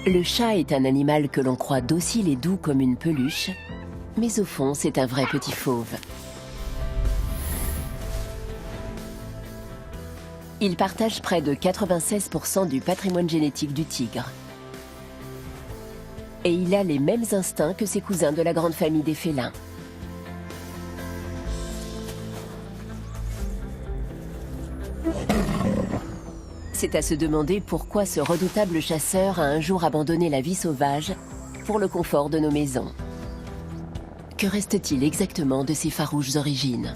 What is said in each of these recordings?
Le chat est un animal que l'on croit docile et doux comme une peluche, mais au fond, c'est un vrai petit fauve. Il partage près de 96% du patrimoine génétique du tigre. Et il a les mêmes instincts que ses cousins de la grande famille des félins. C'est à se demander pourquoi ce redoutable chasseur a un jour abandonné la vie sauvage pour le confort de nos maisons. Que reste-t-il exactement de ses farouches origines?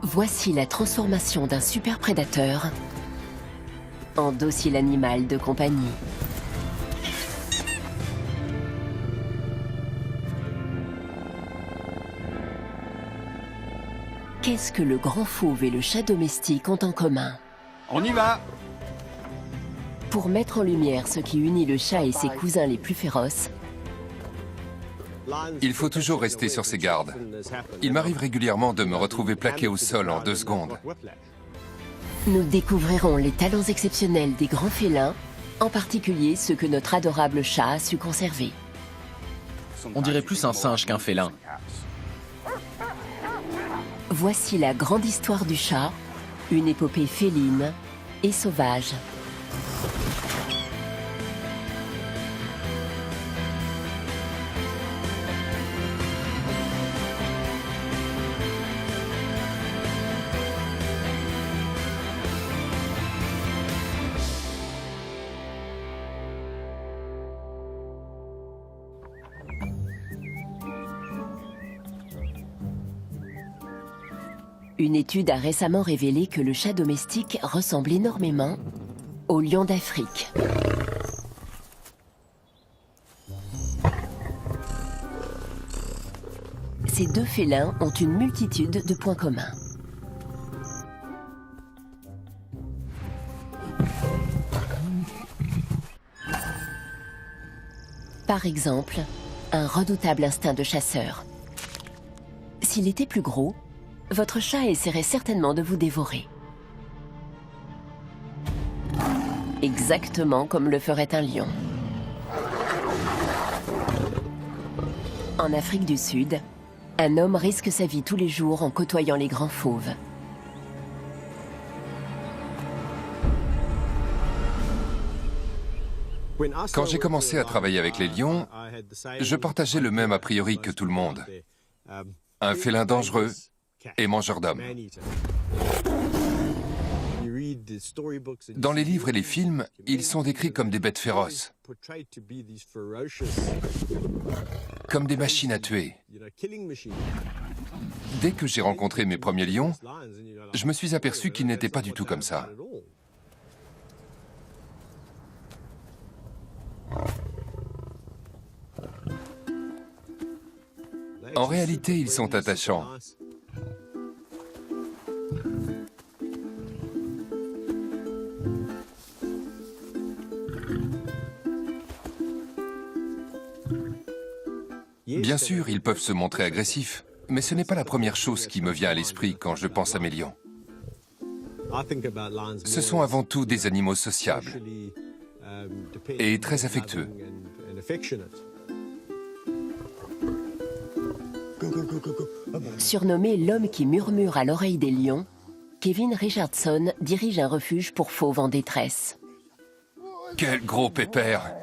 Voici la transformation d'un super prédateur en docile animal de compagnie. Qu'est-ce que le grand fauve et le chat domestique ont en commun? On y va! Pour mettre en lumière ce qui unit le chat et ses cousins les plus féroces, Il faut toujours rester sur ses gardes. Il m'arrive régulièrement de me retrouver plaqué au sol en 2 secondes. nous découvrirons les talents exceptionnels des grands félins, en particulier ceux que notre adorable chat a su conserver. On dirait plus un singe qu'un félin. Voici la grande histoire du chat, une épopée féline et sauvage. Une étude a récemment révélé que le chat domestique ressemble énormément au lion d'Afrique. Ces 2 félins ont une multitude de points communs. Par exemple, un redoutable instinct de chasseur. S'il était plus gros, votre chat essaierait certainement de vous dévorer. Exactement comme le ferait un lion. En Afrique du Sud, un homme risque sa vie tous les jours en côtoyant les grands fauves. Quand j'ai commencé à travailler avec les lions, je partageais le même a priori que tout le monde. Un félin dangereux et mangeur d'hommes. Dans les livres et les films, ils sont décrits comme des bêtes féroces, comme des machines à tuer. Dès que j'ai rencontré mes premiers lions, je me suis aperçu qu'ils n'étaient pas du tout comme ça. En réalité, ils sont attachants. Bien sûr, ils peuvent se montrer agressifs, mais ce n'est pas la première chose qui me vient à l'esprit quand je pense à mes lions. Ce sont avant tout des animaux sociables et très affectueux. Surnommé l'homme qui murmure à l'oreille des lions, Kevin Richardson dirige un refuge pour fauves en détresse. Quel gros pépère!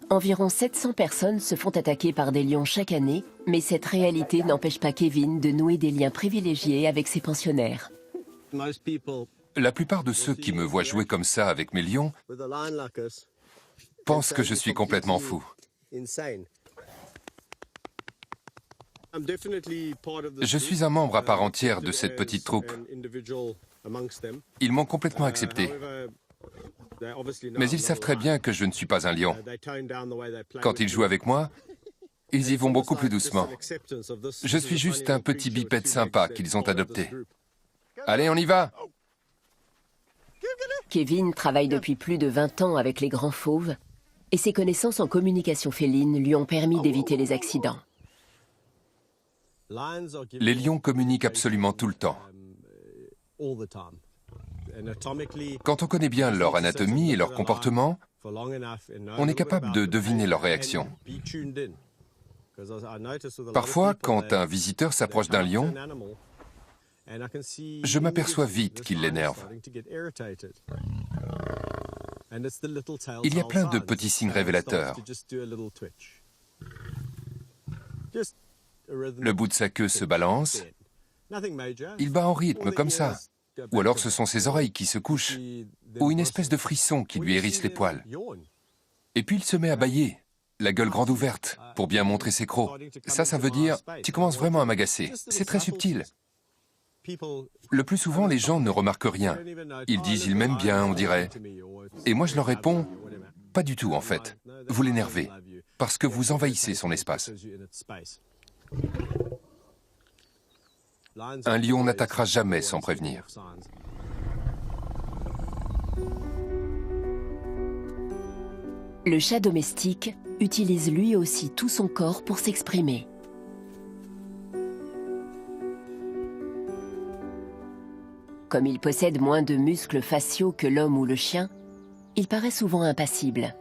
Environ 700 personnes se font attaquer par des lions chaque année, mais cette réalité n'empêche pas Kevin de nouer des liens privilégiés avec ses pensionnaires. La plupart de ceux qui me voient jouer comme ça avec mes lions pensent que je suis complètement fou. Je suis un membre à part entière de cette petite troupe. Ils m'ont complètement accepté. Mais ils savent très bien que je ne suis pas un lion. Quand ils jouent avec moi, ils y vont beaucoup plus doucement. Je suis juste un petit bipède sympa qu'ils ont adopté. Allez, on y va! Kevin travaille depuis plus de 20 ans avec les grands fauves et ses connaissances en communication féline lui ont permis d'éviter les accidents. Les lions communiquent absolument tout le temps. Quand on connaît bien leur anatomie et leur comportement, on est capable de deviner leurs réactions. Parfois, quand un visiteur s'approche d'un lion, je m'aperçois vite qu'il l'énerve. Il y a plein de petits signes révélateurs. Le bout de sa queue se balance, il bat en rythme comme ça. Ou alors ce sont ses oreilles qui se couchent, ou une espèce de frisson qui lui hérisse les poils. Et puis il se met à bâiller, la gueule grande ouverte, pour bien montrer ses crocs. Ça veut dire, tu commences vraiment à m'agacer. C'est très subtil. Le plus souvent, les gens ne remarquent rien. Ils disent, il m'aime bien, on dirait. Et moi je leur réponds, pas du tout en fait. Vous l'énervez, parce que vous envahissez son espace. Un lion n'attaquera jamais sans prévenir. Le chat domestique utilise lui aussi tout son corps pour s'exprimer. Comme il possède moins de muscles faciaux que l'homme ou le chien, il paraît souvent impassible.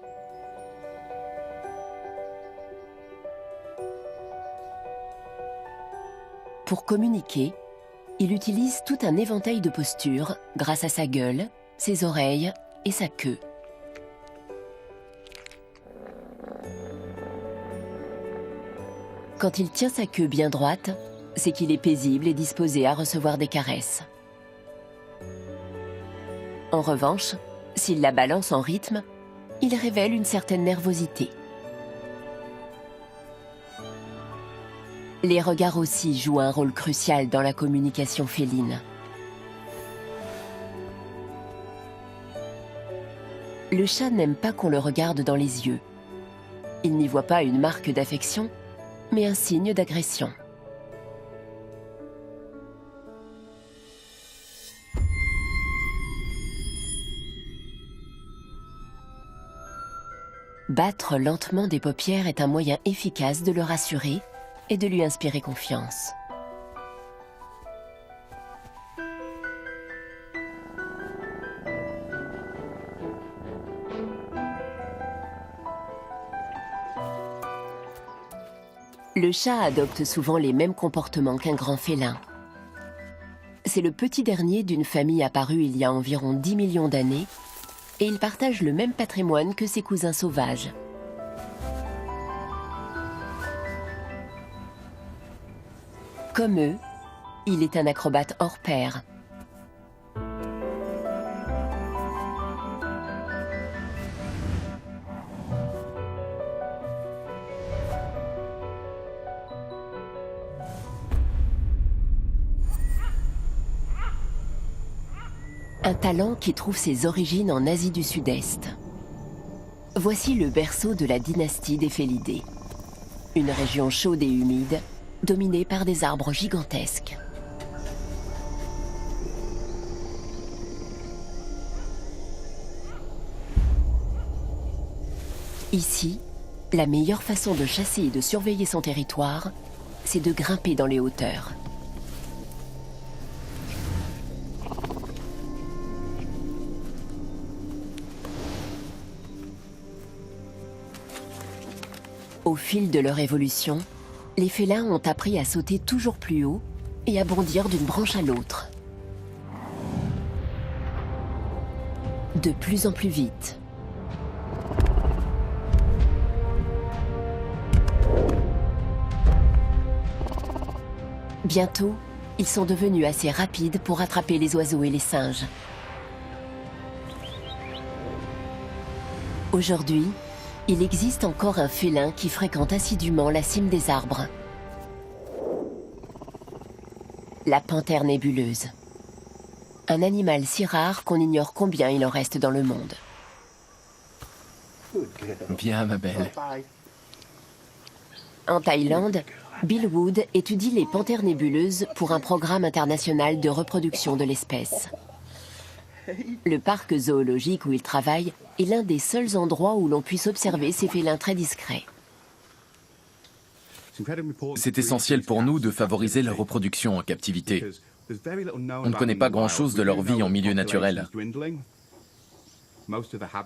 Pour communiquer, il utilise tout un éventail de postures grâce à sa gueule, ses oreilles et sa queue. Quand il tient sa queue bien droite, c'est qu'il est paisible et disposé à recevoir des caresses. En revanche, s'il la balance en rythme, il révèle une certaine nervosité. Les regards aussi jouent un rôle crucial dans la communication féline. Le chat n'aime pas qu'on le regarde dans les yeux. Il n'y voit pas une marque d'affection, mais un signe d'agression. Battre lentement des paupières est un moyen efficace de le rassurer et de lui inspirer confiance. Le chat adopte souvent les mêmes comportements qu'un grand félin. C'est le petit dernier d'une famille apparue il y a environ 10 millions d'années et il partage le même patrimoine que ses cousins sauvages. Comme eux, il est un acrobate hors pair. Un talent qui trouve ses origines en Asie du Sud-Est. Voici le berceau de la dynastie des Félidés, une région chaude et humide, dominée par des arbres gigantesques. Ici, la meilleure façon de chasser et de surveiller son territoire, c'est de grimper dans les hauteurs. Au fil de leur évolution, les félins ont appris à sauter toujours plus haut et à bondir d'une branche à l'autre. De plus en plus vite. Bientôt, ils sont devenus assez rapides pour attraper les oiseaux et les singes. Aujourd'hui, il existe encore un félin qui fréquente assidûment la cime des arbres. La panthère nébuleuse. Un animal si rare qu'on ignore combien il en reste dans le monde. Bien, ma belle. En Thaïlande, Bill Wood étudie les panthères nébuleuses pour un programme international de reproduction de l'espèce. Le parc zoologique où il travaille est l'un des seuls endroits où l'on puisse observer ces félins très discrets. C'est essentiel pour nous de favoriser la reproduction en captivité. On ne connaît pas grand-chose de leur vie en milieu naturel.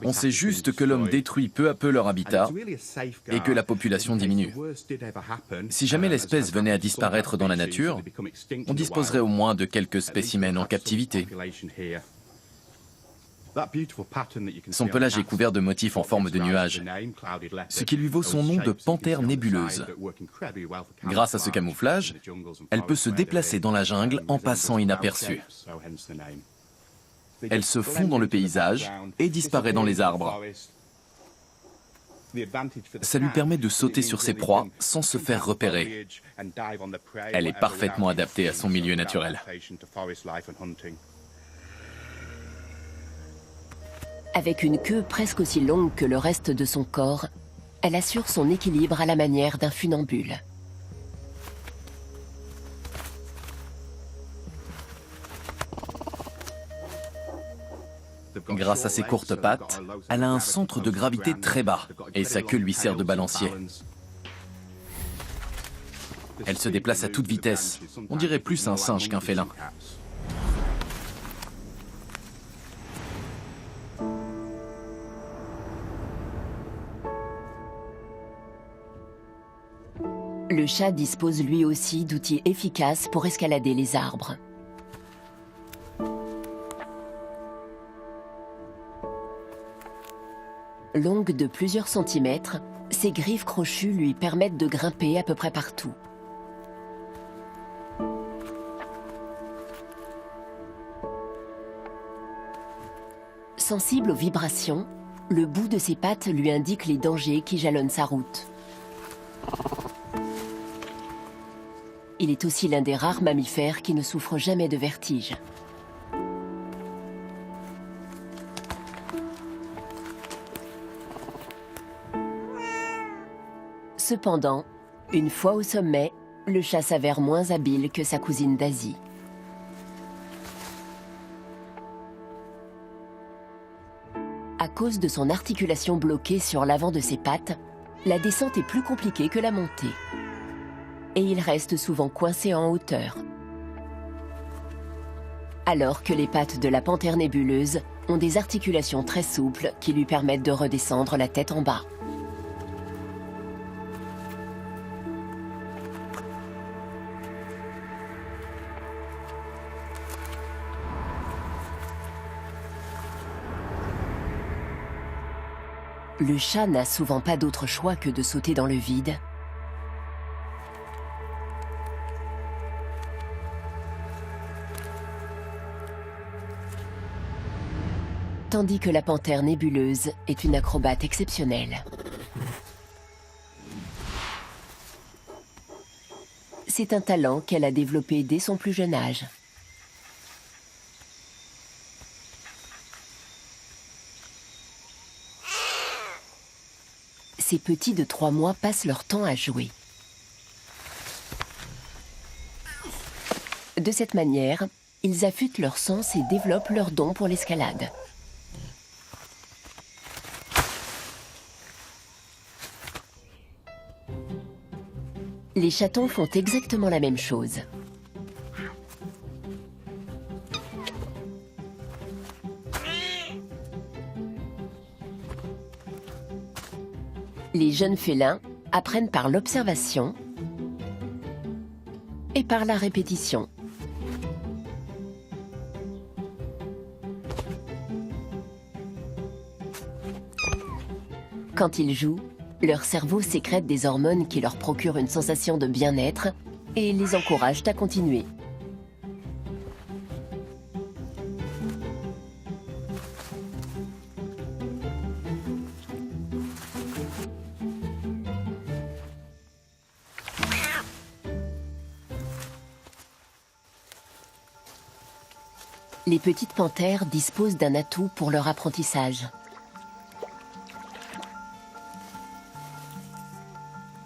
On sait juste que l'homme détruit peu à peu leur habitat et que la population diminue. Si jamais l'espèce venait à disparaître dans la nature, on disposerait au moins de quelques spécimens en captivité. Son pelage est couvert de motifs en forme de nuages, ce qui lui vaut son nom de panthère nébuleuse. Grâce à ce camouflage, elle peut se déplacer dans la jungle en passant inaperçue. Elle se fond dans le paysage et disparaît dans les arbres. Ça lui permet de sauter sur ses proies sans se faire repérer. Elle est parfaitement adaptée à son milieu naturel. Avec une queue presque aussi longue que le reste de son corps, elle assure son équilibre à la manière d'un funambule. Grâce à ses courtes pattes, elle a un centre de gravité très bas et sa queue lui sert de balancier. Elle se déplace à toute vitesse. On dirait plus un singe qu'un félin. Le chat dispose lui aussi d'outils efficaces pour escalader les arbres. Longue de plusieurs centimètres, ses griffes crochues lui permettent de grimper à peu près partout. Sensible aux vibrations, le bout de ses pattes lui indique les dangers qui jalonnent sa route. Il est aussi l'un des rares mammifères qui ne souffre jamais de vertige. Cependant, une fois au sommet, le chat s'avère moins habile que sa cousine d'Asie. À cause de son articulation bloquée sur l'avant de ses pattes, la descente est plus compliquée que la montée. Et il reste souvent coincé en hauteur. Alors que les pattes de la panthère nébuleuse ont des articulations très souples qui lui permettent de redescendre la tête en bas. Le chat n'a souvent pas d'autre choix que de sauter dans le vide. Tandis que la panthère nébuleuse est une acrobate exceptionnelle. C'est un talent qu'elle a développé dès son plus jeune âge. Ces petits de 3 mois passent leur temps à jouer. De cette manière, ils affûtent leur sens et développent leur don pour l'escalade. Les chatons font exactement la même chose. Les jeunes félins apprennent par l'observation et par la répétition. Quand ils jouent, leur cerveau sécrète des hormones qui leur procurent une sensation de bien-être et les encouragent à continuer. Les petites panthères disposent d'un atout pour leur apprentissage.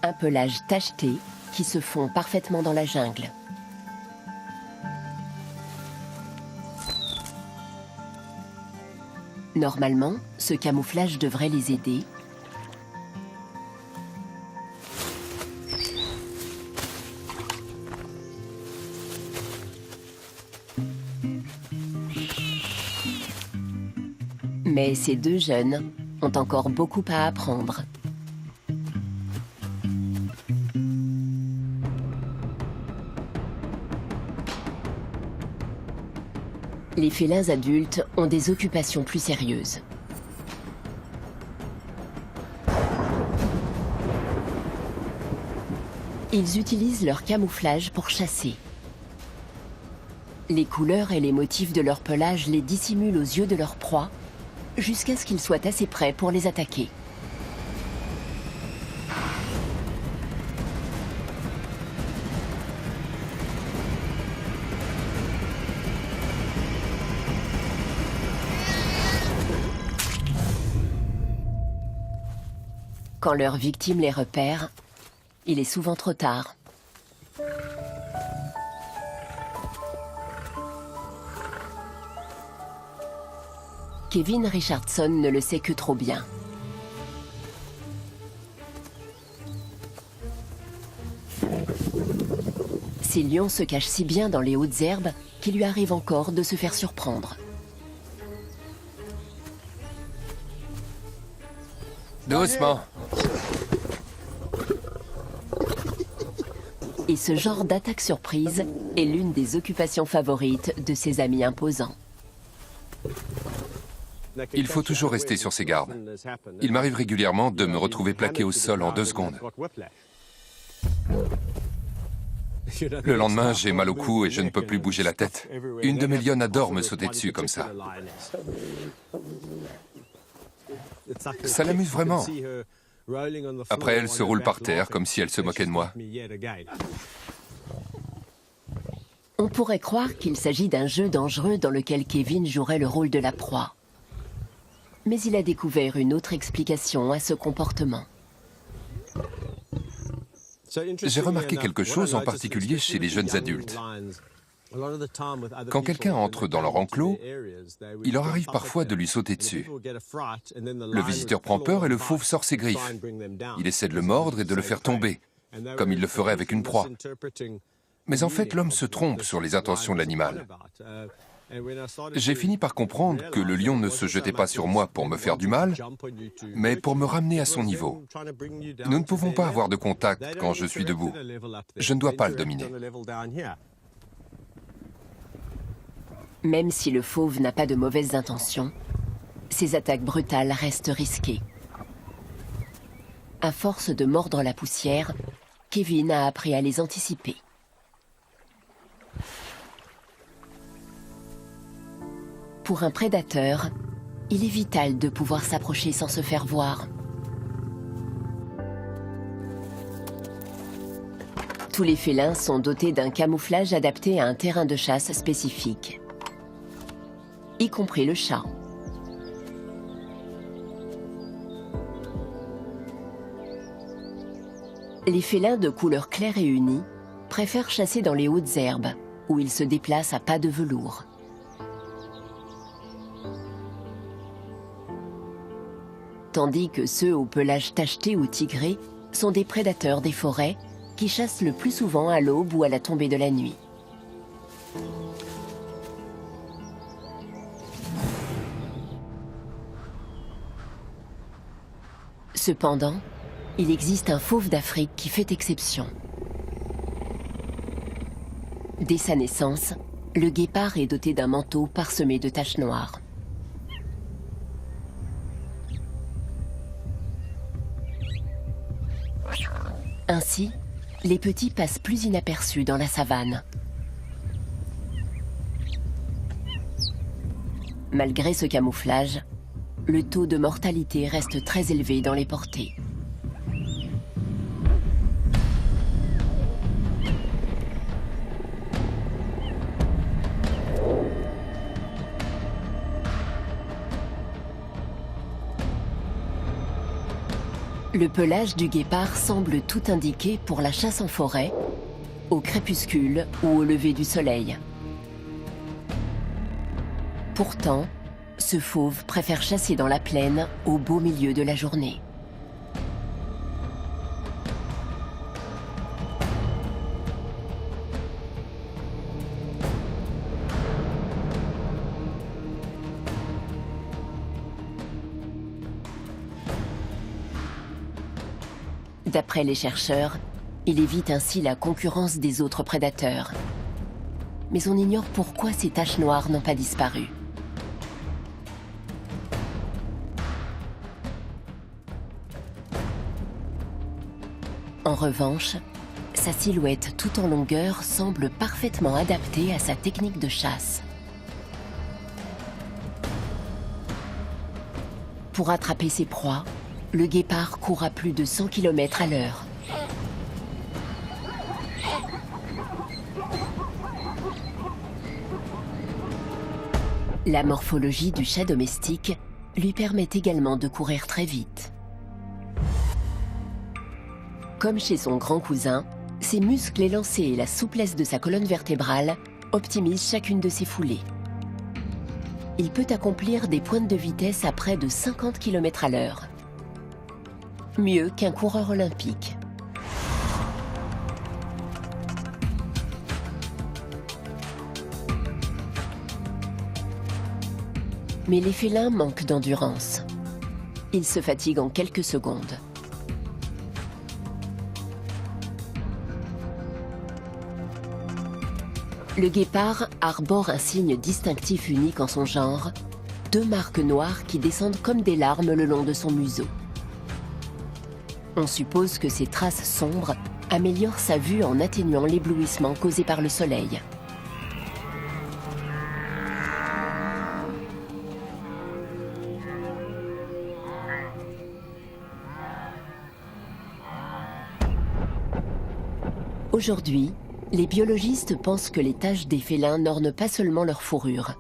Un pelage tacheté qui se fond parfaitement dans la jungle. Normalement, ce camouflage devrait les aider. Mais ces deux jeunes ont encore beaucoup à apprendre. Les félins adultes ont des occupations plus sérieuses. Ils utilisent leur camouflage pour chasser. Les couleurs et les motifs de leur pelage les dissimulent aux yeux de leur proie, jusqu'à ce qu'ils soient assez prêts pour les attaquer. Quand leur victime les repère, il est souvent trop tard. Kevin Richardson ne le sait que trop bien. Ces lions se cachent si bien dans les hautes herbes qu'il lui arrive encore de se faire surprendre. Doucement. Et ce genre d'attaque surprise est l'une des occupations favorites de ses amis imposants. Il faut toujours rester sur ses gardes. Il m'arrive régulièrement de me retrouver plaqué au sol en 2 secondes. Le lendemain, j'ai mal au cou et je ne peux plus bouger la tête. Une de mes lionnes adore me sauter dessus comme ça. Ça l'amuse vraiment. Après, elle se roule par terre comme si elle se moquait de moi. On pourrait croire qu'il s'agit d'un jeu dangereux dans lequel Kevin jouerait le rôle de la proie. Mais il a découvert une autre explication à ce comportement. J'ai remarqué quelque chose en particulier chez les jeunes adultes. Quand quelqu'un entre dans leur enclos, il leur arrive parfois de lui sauter dessus. Le visiteur prend peur et le fauve sort ses griffes. Il essaie de le mordre et de le faire tomber, comme il le ferait avec une proie. Mais en fait, l'homme se trompe sur les intentions de l'animal. J'ai fini par comprendre que le lion ne se jetait pas sur moi pour me faire du mal, mais pour me ramener à son niveau. Nous ne pouvons pas avoir de contact quand je suis debout. Je ne dois pas le dominer. Même si le fauve n'a pas de mauvaises intentions, ses attaques brutales restent risquées. À force de mordre la poussière, Kevin a appris à les anticiper. Pour un prédateur, il est vital de pouvoir s'approcher sans se faire voir. Tous les félins sont dotés d'un camouflage adapté à un terrain de chasse spécifique, y compris le chat. Les félins de couleur claire et unie préfèrent chasser dans les hautes herbes, où ils se déplacent à pas de velours. Tandis que ceux au pelage tacheté ou tigré sont des prédateurs des forêts qui chassent le plus souvent à l'aube ou à la tombée de la nuit. Cependant, il existe un fauve d'Afrique qui fait exception. Dès sa naissance, le guépard est doté d'un manteau parsemé de taches noires. Ainsi, les petits passent plus inaperçus dans la savane. Malgré ce camouflage, le taux de mortalité reste très élevé dans les portées. Le pelage du guépard semble tout indiquer pour la chasse en forêt, au crépuscule ou au lever du soleil. Pourtant, ce fauve préfère chasser dans la plaine au beau milieu de la journée. D'après les chercheurs, il évite ainsi la concurrence des autres prédateurs. Mais on ignore pourquoi ces taches noires n'ont pas disparu. En revanche, sa silhouette tout en longueur semble parfaitement adaptée à sa technique de chasse. Pour attraper ses proies, le guépard court à plus de 100 km à l'heure. La morphologie du chat domestique lui permet également de courir très vite. Comme chez son grand cousin, ses muscles élancés et la souplesse de sa colonne vertébrale optimisent chacune de ses foulées. Il peut accomplir des pointes de vitesse à près de 50 km à l'heure. Mieux qu'un coureur olympique. Mais les félins manquent d'endurance. Ils se fatiguent en quelques secondes. Le guépard arbore un signe distinctif unique en son genre, 2 marques noires qui descendent comme des larmes le long de son museau. On suppose que ces traces sombres améliorent sa vue en atténuant l'éblouissement causé par le soleil. Aujourd'hui, les biologistes pensent que les taches des félins n'ornent pas seulement leur fourrure.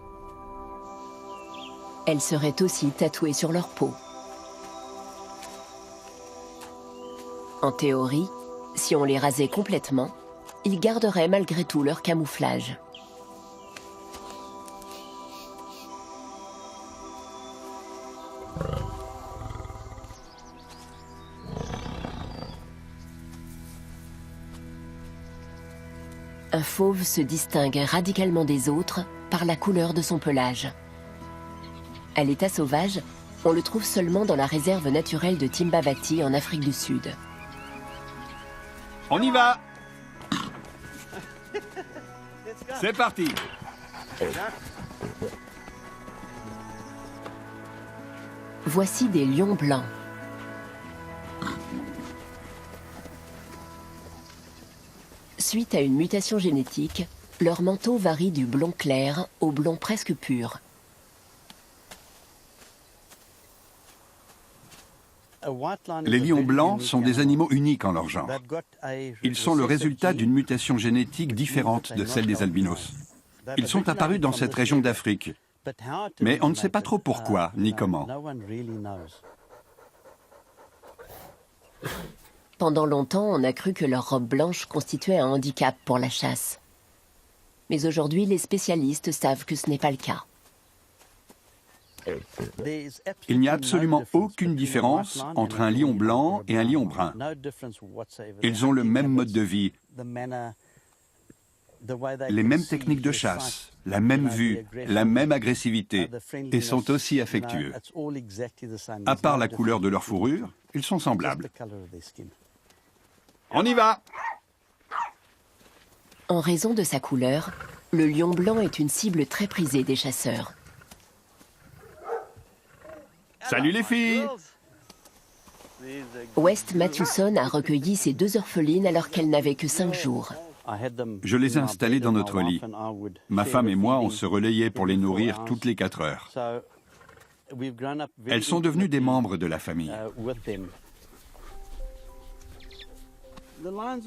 Elles seraient aussi tatouées sur leur peau. En théorie, si on les rasait complètement, ils garderaient malgré tout leur camouflage. Un fauve se distingue radicalement des autres par la couleur de son pelage. À l'état sauvage, on le trouve seulement dans la réserve naturelle de Timbavati en Afrique du Sud. On y va! C'est parti! Voici des lions blancs. Suite à une mutation génétique, leur manteau varie du blond clair au blond presque pur. Les lions blancs sont des animaux uniques en leur genre. Ils sont le résultat d'une mutation génétique différente de celle des albinos. Ils sont apparus dans cette région d'Afrique, mais on ne sait pas trop pourquoi ni comment. Pendant longtemps, on a cru que leur robe blanche constituait un handicap pour la chasse. Mais aujourd'hui, les spécialistes savent que ce n'est pas le cas. Il n'y a absolument aucune différence entre un lion blanc et un lion brun. Ils ont le même mode de vie, les mêmes techniques de chasse, la même vue, la même agressivité, et sont aussi affectueux. À part la couleur de leur fourrure, ils sont semblables. On y va! En raison de sa couleur, le lion blanc est une cible très prisée des chasseurs. Salut les filles! West Mathewson a recueilli ces 2 orphelines alors qu'elles n'avaient que 5 jours. Je les ai installées dans notre lit. Ma femme et moi, on se relayait pour les nourrir toutes les 4 heures. Elles sont devenues des membres de la famille.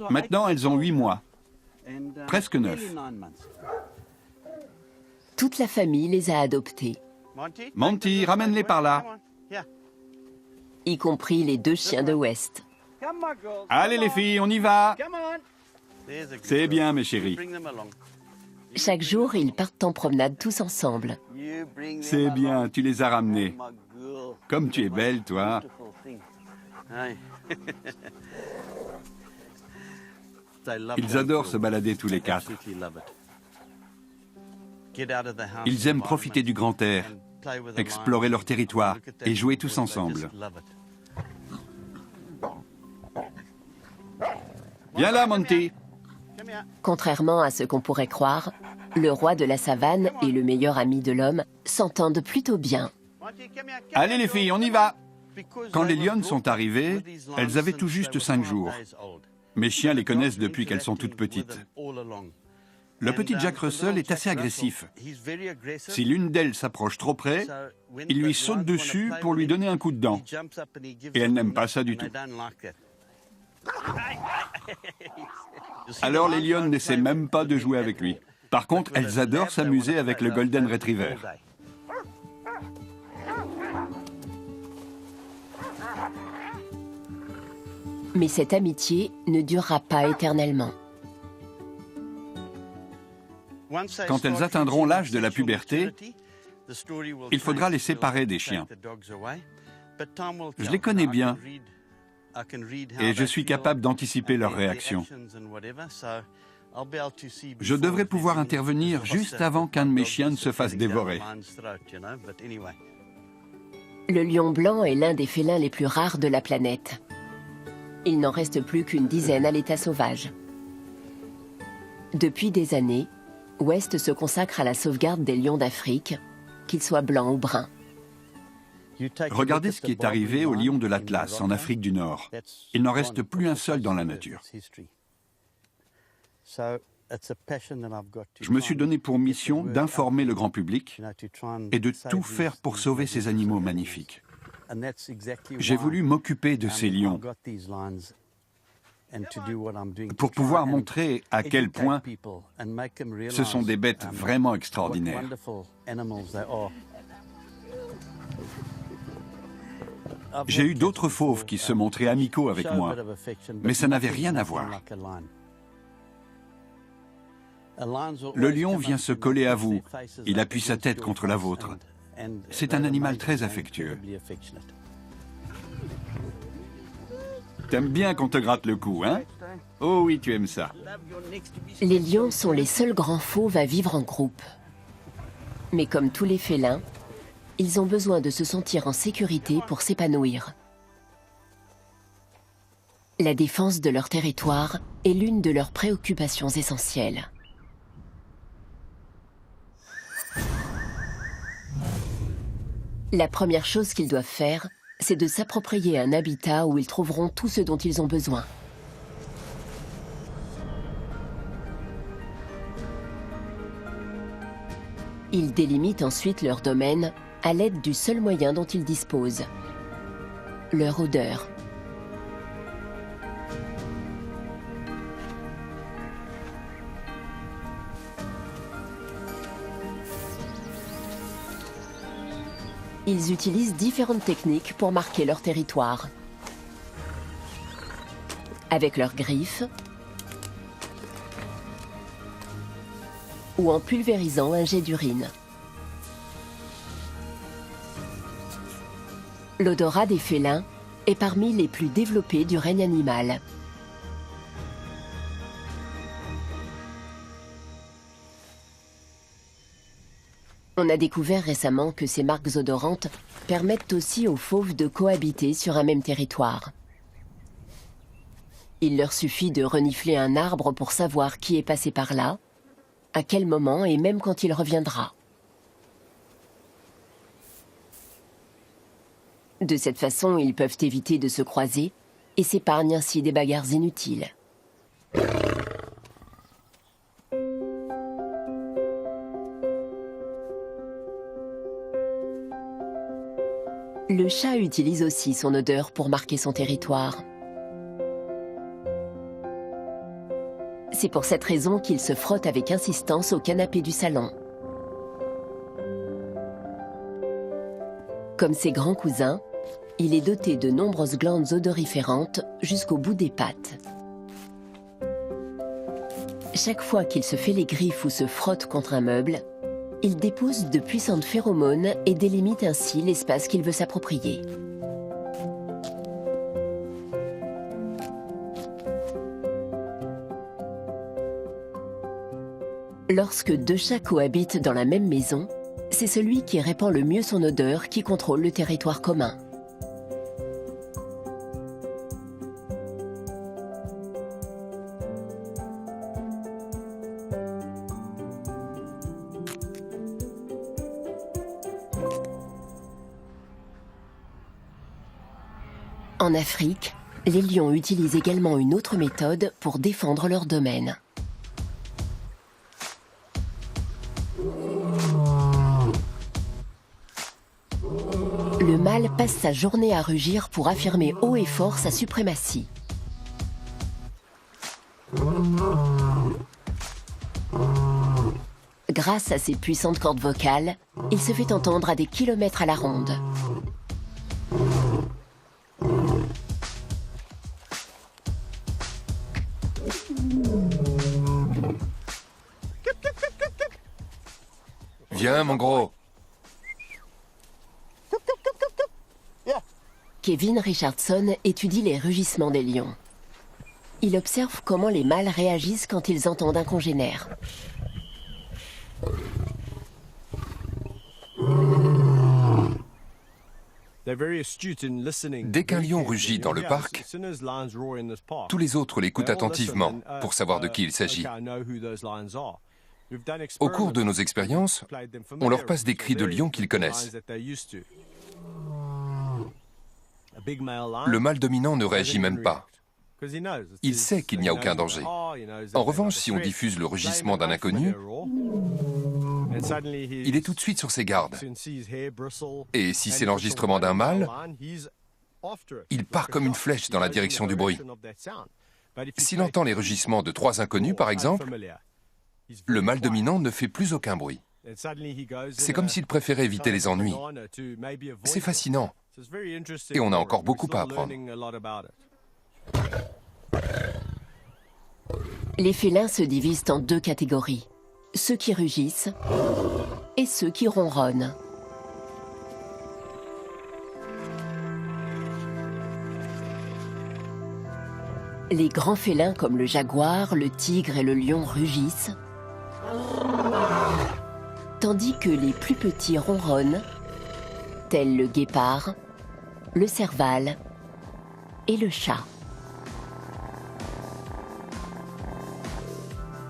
Maintenant, elles ont 8 mois, presque 9. Toute la famille les a adoptées, Monty, ramène-les par là. y compris les 2 chiens de West. Allez les filles, on y va. C'est bien, mes chéris. Chaque jour, ils partent en promenade tous ensemble. C'est bien, tu les as ramenés. Comme tu es belle, toi. Ils adorent se balader tous les 4. Ils aiment profiter du grand air, explorer leur territoire et jouer tous ensemble. Viens là, Monty. Contrairement à ce qu'on pourrait croire, le roi de la savane et le meilleur ami de l'homme s'entendent plutôt bien. Allez les filles, on y va. Quand les lionnes sont arrivées, elles avaient tout juste 5 jours. Mes chiens les connaissent depuis qu'elles sont toutes petites. Le petit Jack Russell est assez agressif. Si l'une d'elles s'approche trop près, il lui saute dessus pour lui donner un coup de dent. Et elle n'aime pas ça du tout. Alors les lionnes n'essaient même pas de jouer avec lui. Par contre, elles adorent s'amuser avec le Golden Retriever. Mais cette amitié ne durera pas éternellement. Quand elles atteindront l'âge de la puberté, il faudra les séparer des chiens. Je les connais bien et je suis capable d'anticiper leurs réactions. Je devrais pouvoir intervenir juste avant qu'un de mes chiens ne se fasse dévorer. Le lion blanc est l'un des félins les plus rares de la planète. Il n'en reste plus qu'une dizaine à l'état sauvage. Depuis des années, West se consacre à la sauvegarde des lions d'Afrique, qu'ils soient blancs ou bruns. Regardez ce qui est arrivé aux lions de l'Atlas en Afrique du Nord. Il n'en reste plus un seul dans la nature. Je me suis donné pour mission d'informer le grand public et de tout faire pour sauver ces animaux magnifiques. J'ai voulu m'occuper de ces lions pour pouvoir montrer à quel point ce sont des bêtes vraiment extraordinaires. J'ai eu d'autres fauves qui se montraient amicaux avec moi, mais ça n'avait rien à voir. Le lion vient se coller à vous, il appuie sa tête contre la vôtre. C'est un animal très affectueux. T'aimes bien qu'on te gratte le cou, hein? Oh oui, tu aimes ça. Les lions sont les seuls grands fauves à vivre en groupe. Mais comme tous les félins, ils ont besoin de se sentir en sécurité pour s'épanouir. La défense de leur territoire est l'une de leurs préoccupations essentielles. La première chose qu'ils doivent faire, c'est de s'approprier un habitat où ils trouveront tout ce dont ils ont besoin. Ils délimitent ensuite leur domaine à l'aide du seul moyen dont ils disposent, leur odeur. Ils utilisent différentes techniques pour marquer leur territoire. Avec leurs griffes ou en pulvérisant un jet d'urine. L'odorat des félins est parmi les plus développés du règne animal. On a découvert récemment que ces marques odorantes permettent aussi aux fauves de cohabiter sur un même territoire. Il leur suffit de renifler un arbre pour savoir qui est passé par là, à quel moment et même quand il reviendra. De cette façon, ils peuvent éviter de se croiser et s'épargnent ainsi des bagarres inutiles. Le chat utilise aussi son odeur pour marquer son territoire. C'est pour cette raison qu'il se frotte avec insistance au canapé du salon. Comme ses grands cousins, il est doté de nombreuses glandes odoriférantes jusqu'au bout des pattes. Chaque fois qu'il se fait les griffes ou se frotte contre un meuble, il dépose de puissantes phéromones et délimite ainsi l'espace qu'il veut s'approprier. Lorsque deux chats cohabitent dans la même maison, c'est celui qui répand le mieux son odeur qui contrôle le territoire commun. En Afrique, les lions utilisent également une autre méthode pour défendre leur domaine. Le mâle passe sa journée à rugir pour affirmer haut et fort sa suprématie. Grâce à ses puissantes cordes vocales, il se fait entendre à des kilomètres à la ronde. Viens, mon gros. Kevin Richardson étudie les rugissements des lions. Il observe comment les mâles réagissent quand ils entendent un congénère. Dès qu'un lion rugit dans le parc, tous les autres l'écoutent attentivement pour savoir de qui il s'agit. Au cours de nos expériences, on leur passe des cris de lion qu'ils connaissent. Le mâle dominant ne réagit même pas. Il sait qu'il n'y a aucun danger. En revanche, si on diffuse le rugissement d'un inconnu, il est tout de suite sur ses gardes. Et si c'est l'enregistrement d'un mâle, il part comme une flèche dans la direction du bruit. S'il entend les rugissements de 3 inconnus, par exemple, le mâle dominant ne fait plus aucun bruit. C'est comme s'il préférait éviter les ennuis. C'est fascinant. Et on a encore beaucoup à apprendre. Les félins se divisent en 2 catégories. Ceux qui rugissent et ceux qui ronronnent. Les grands félins comme le jaguar, le tigre et le lion rugissent, tandis que les plus petits ronronnent, tels le guépard, le serval et le chat.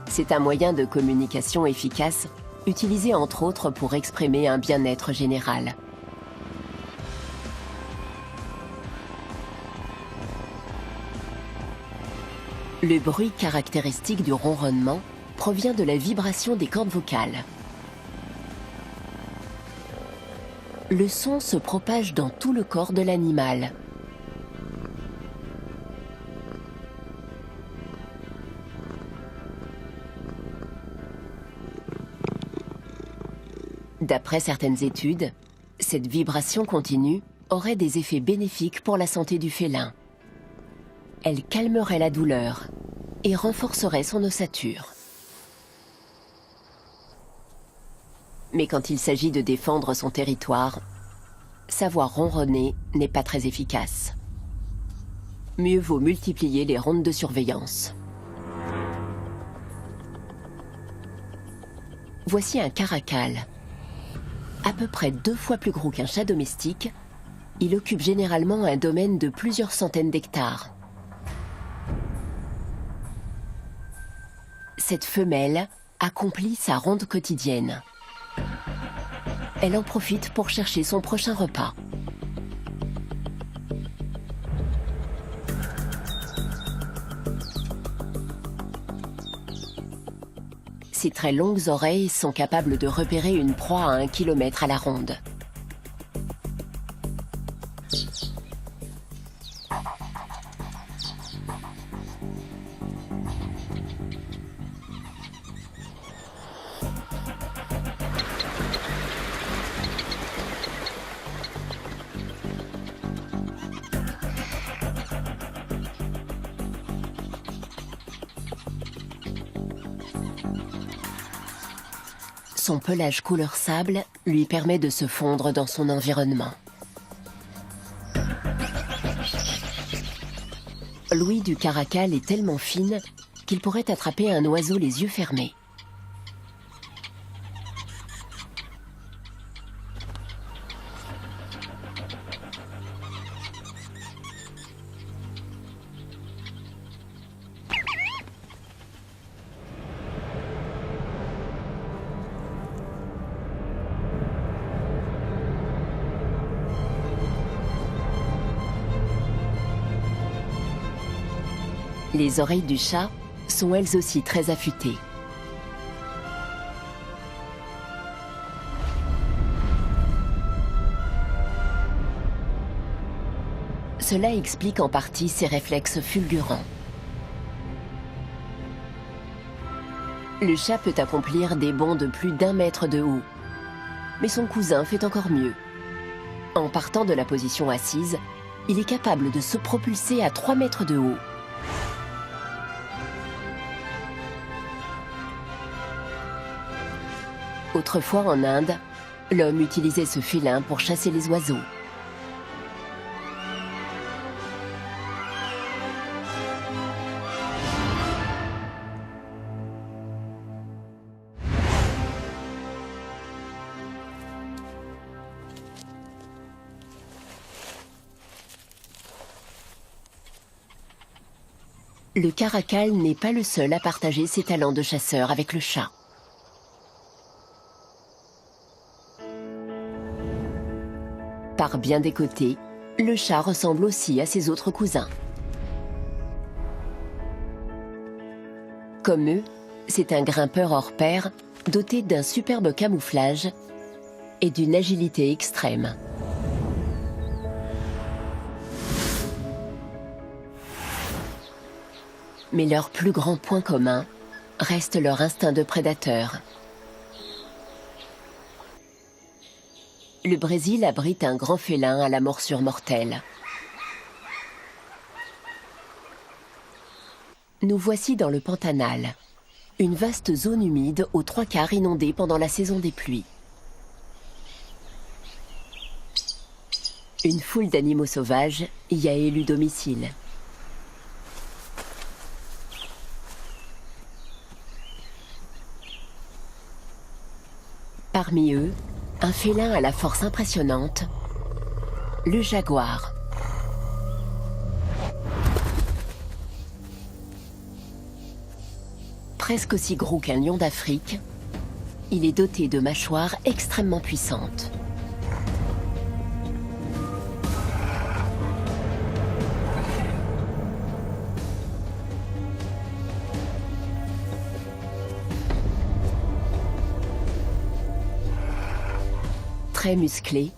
C'est un moyen de communication efficace, utilisé entre autres pour exprimer un bien-être général. Le bruit caractéristique du ronronnement provient de la vibration des cordes vocales. Le son se propage dans tout le corps de l'animal. D'après certaines études, cette vibration continue aurait des effets bénéfiques pour la santé du félin. Elle calmerait la douleur et renforcerait son ossature. Mais quand il s'agit de défendre son territoire, savoir ronronner n'est pas très efficace. Mieux vaut multiplier les rondes de surveillance. Voici un caracal. À peu près 2 fois plus gros qu'un chat domestique, il occupe généralement un domaine de plusieurs centaines d'hectares. Cette femelle accomplit sa ronde quotidienne. Elle en profite pour chercher son prochain repas. Ses très longues oreilles sont capables de repérer une proie à 1 kilomètre à la ronde. Son pelage couleur sable lui permet de se fondre dans son environnement. L'ouïe du caracal est tellement fine qu'il pourrait attraper un oiseau les yeux fermés. Les oreilles du chat sont elles aussi très affûtées. Cela explique en partie ses réflexes fulgurants. Le chat peut accomplir des bonds de plus d'1 mètre de haut. Mais son cousin fait encore mieux. En partant de la position assise, il est capable de se propulser à 3 mètres de haut. Autrefois en Inde, l'homme utilisait ce félin pour chasser les oiseaux. Le caracal n'est pas le seul à partager ses talents de chasseur avec le chat. Par bien des côtés, le chat ressemble aussi à ses autres cousins. Comme eux, c'est un grimpeur hors pair, doté d'un superbe camouflage et d'une agilité extrême. Mais leur plus grand point commun reste leur instinct de prédateur. Le Brésil abrite un grand félin à la morsure mortelle. Nous voici dans le Pantanal, une vaste zone humide aux 3/4 inondée pendant la saison des pluies. Une foule d'animaux sauvages y a élu domicile. Parmi eux, un félin à la force impressionnante, le jaguar. Presque aussi gros qu'un lion d'Afrique, il est doté de mâchoires extrêmement puissantes. Très musclé,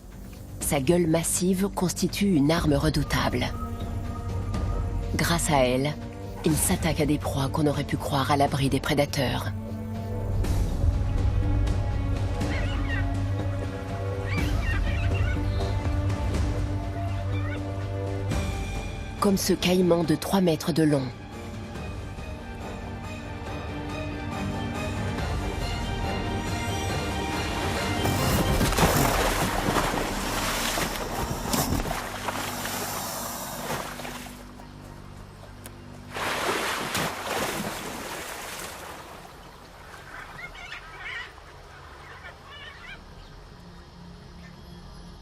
sa gueule massive constitue une arme redoutable. Grâce à elle, il s'attaque à des proies qu'on aurait pu croire à l'abri des prédateurs. Comme ce caïman de 3 mètres de long.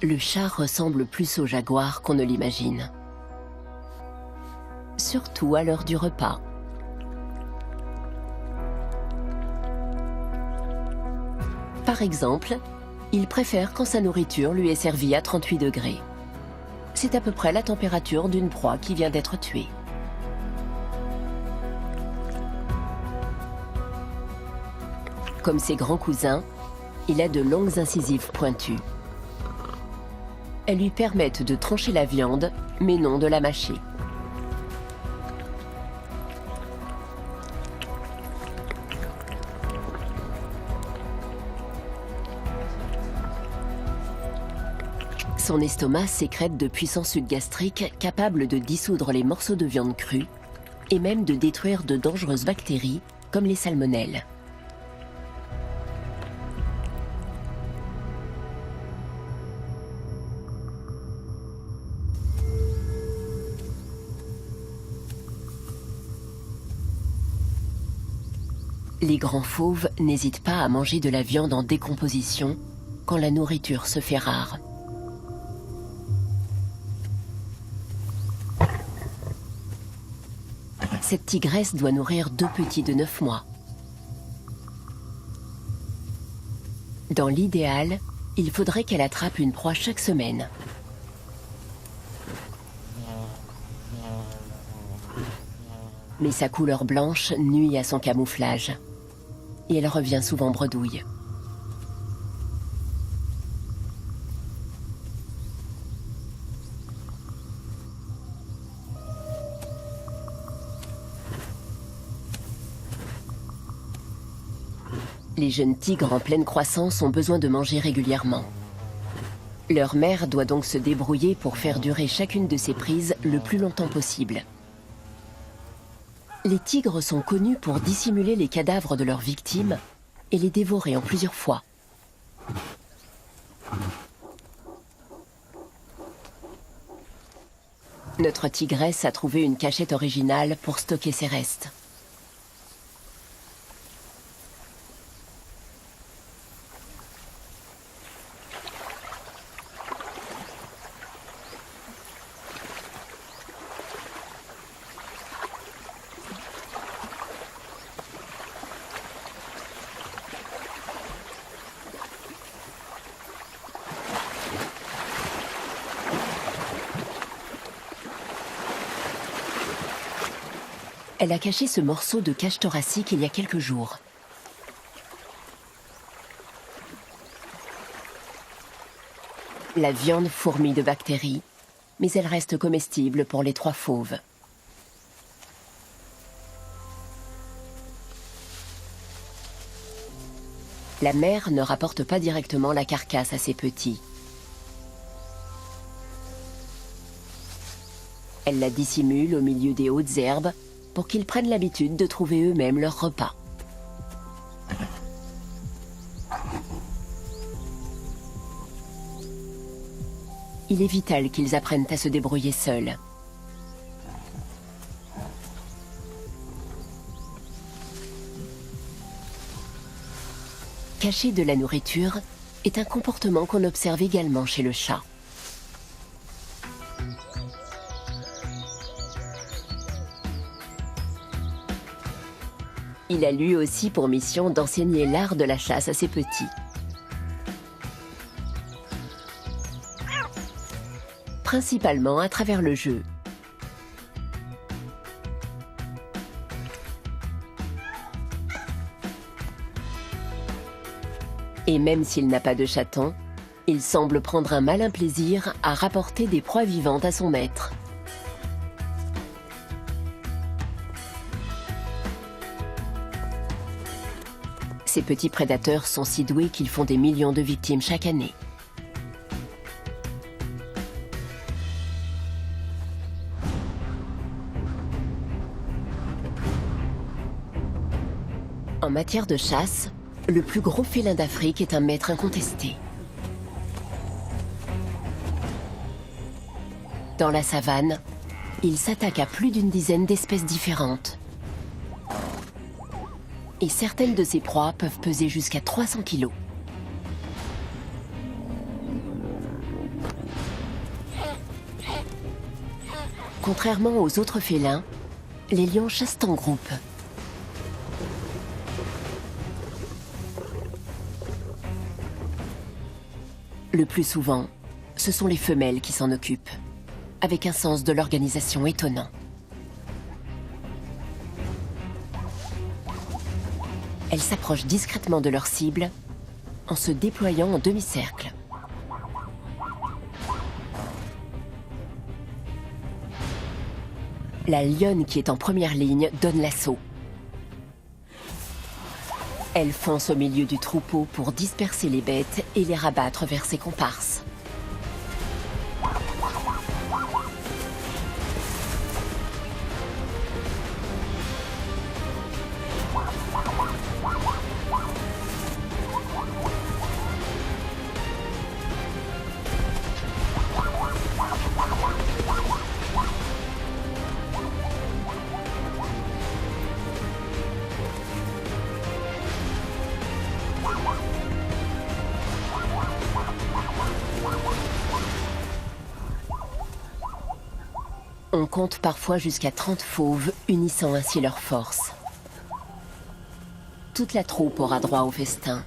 Le chat ressemble plus au jaguar qu'on ne l'imagine. Surtout à l'heure du repas. Par exemple, il préfère quand sa nourriture lui est servie à 38 degrés. C'est à peu près la température d'une proie qui vient d'être tuée. Comme ses grands cousins, il a de longues incisives pointues. Elles lui permettent de trancher la viande, mais non de la mâcher. Son estomac sécrète de puissants sucs gastriques capables de dissoudre les morceaux de viande crue et même de détruire de dangereuses bactéries comme les salmonelles. Les grands fauves n'hésitent pas à manger de la viande en décomposition quand la nourriture se fait rare. Cette tigresse doit nourrir 2 petits de 9 mois. Dans l'idéal, il faudrait qu'elle attrape une proie chaque semaine. Mais sa couleur blanche nuit à son camouflage. Et elle revient souvent bredouille. Les jeunes tigres en pleine croissance ont besoin de manger régulièrement. Leur mère doit donc se débrouiller pour faire durer chacune de ces prises le plus longtemps possible. Les tigres sont connus pour dissimuler les cadavres de leurs victimes et les dévorer en plusieurs fois. Notre tigresse a trouvé une cachette originale pour stocker ses restes. Elle a caché ce morceau de cage thoracique il y a quelques jours. La viande fourmille de bactéries, mais elle reste comestible pour les 3 fauves. La mère ne rapporte pas directement la carcasse à ses petits. Elle la dissimule au milieu des hautes herbes pour qu'ils prennent l'habitude de trouver eux-mêmes leur repas. Il est vital qu'ils apprennent à se débrouiller seuls. Cacher de la nourriture est un comportement qu'on observe également chez le chat. Il a lui aussi pour mission d'enseigner l'art de la chasse à ses petits. Principalement à travers le jeu. Et même s'il n'a pas de chaton, il semble prendre un malin plaisir à rapporter des proies vivantes à son maître. Ces petits prédateurs sont si doués qu'ils font des millions de victimes chaque année. En matière de chasse, le plus gros félin d'Afrique est un maître incontesté. Dans la savane, il s'attaque à plus d'une dizaine d'espèces différentes. Et certaines de ses proies peuvent peser jusqu'à 300 kilos. Contrairement aux autres félins, les lions chassent en groupe. Le plus souvent, ce sont les femelles qui s'en occupent, avec un sens de l'organisation étonnant. Elles s'approchent discrètement de leur cible en se déployant en demi-cercle. La lionne qui est en première ligne donne l'assaut. Elle fonce au milieu du troupeau pour disperser les bêtes et les rabattre vers ses comparses. On compte parfois jusqu'à 30 fauves, unissant ainsi leurs forces. Toute la troupe aura droit au festin,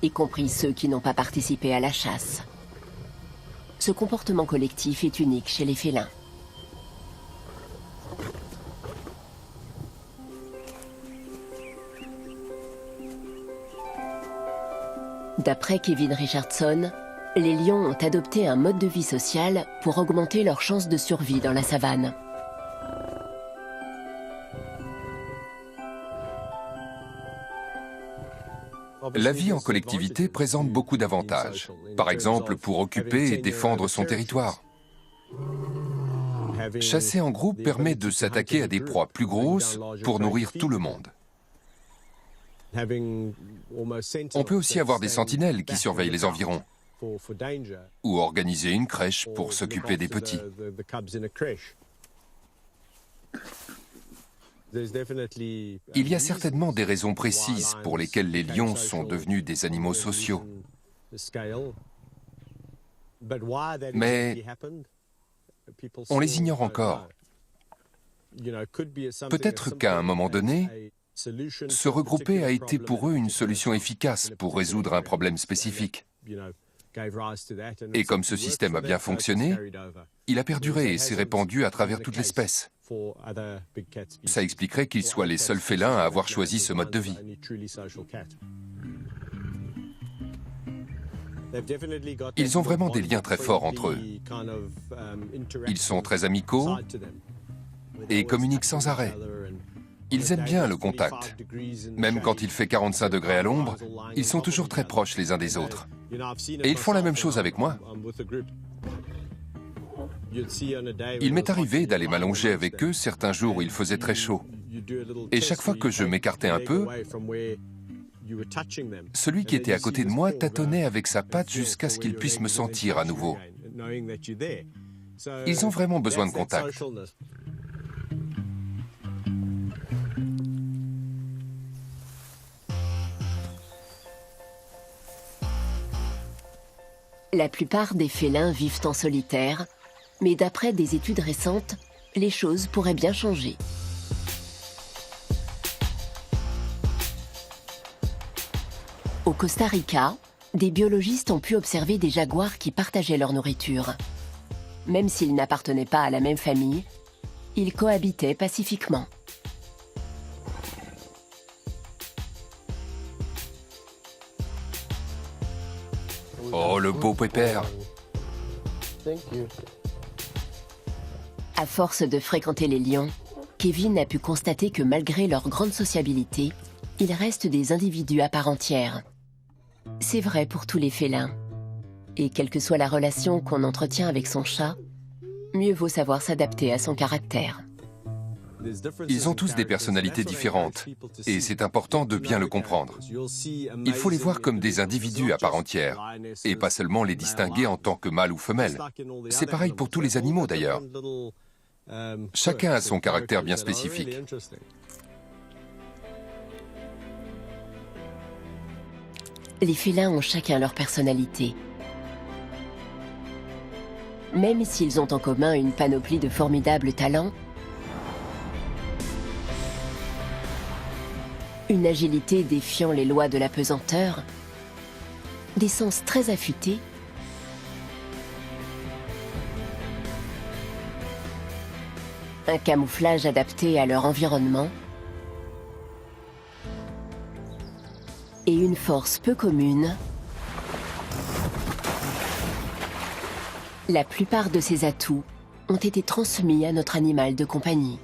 y compris ceux qui n'ont pas participé à la chasse. Ce comportement collectif est unique chez les félins. D'après Kevin Richardson, les lions ont adopté un mode de vie social pour augmenter leurs chances de survie dans la savane. La vie en collectivité présente beaucoup d'avantages. Par exemple, pour occuper et défendre son territoire. Chasser en groupe permet de s'attaquer à des proies plus grosses pour nourrir tout le monde. On peut aussi avoir des sentinelles qui surveillent les environs, ou organiser une crèche pour s'occuper des petits. Il y a certainement des raisons précises pour lesquelles les lions sont devenus des animaux sociaux. Mais on les ignore encore. Peut-être qu'à un moment donné, se regrouper a été pour eux une solution efficace pour résoudre un problème spécifique. Et comme ce système a bien fonctionné, il a perduré et s'est répandu à travers toute l'espèce. Ça expliquerait qu'ils soient les seuls félins à avoir choisi ce mode de vie. Ils ont vraiment des liens très forts entre eux. Ils sont très amicaux et communiquent sans arrêt. Ils aiment bien le contact. Même quand il fait 45 degrés à l'ombre, ils sont toujours très proches les uns des autres. Et ils font la même chose avec moi. Il m'est arrivé d'aller m'allonger avec eux certains jours où il faisait très chaud. Et chaque fois que je m'écartais un peu, celui qui était à côté de moi tâtonnait avec sa patte jusqu'à ce qu'il puisse me sentir à nouveau. Ils ont vraiment besoin de contact. La plupart des félins vivent en solitaire, mais d'après des études récentes, les choses pourraient bien changer. Au Costa Rica, des biologistes ont pu observer des jaguars qui partageaient leur nourriture. Même s'ils n'appartenaient pas à la même famille, ils cohabitaient pacifiquement. Oh, le beau pépère! À force de fréquenter les lions, Kevin a pu constater que malgré leur grande sociabilité, ils restent des individus à part entière. C'est vrai pour tous les félins. Et quelle que soit la relation qu'on entretient avec son chat, mieux vaut savoir s'adapter à son caractère. Ils ont tous des personnalités différentes, et c'est important de bien le comprendre. Il faut les voir comme des individus à part entière, et pas seulement les distinguer en tant que mâle ou femelle. C'est pareil pour tous les animaux d'ailleurs. Chacun a son caractère bien spécifique. Les félins ont chacun leur personnalité. Même s'ils ont en commun une panoplie de formidables talents, une agilité défiant les lois de la pesanteur, des sens très affûtés, un camouflage adapté à leur environnement et une force peu commune. La plupart de ces atouts ont été transmis à notre animal de compagnie.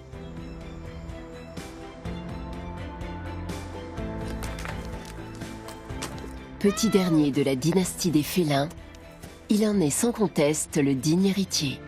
Petit dernier de la dynastie des félins, il en est sans conteste le digne héritier.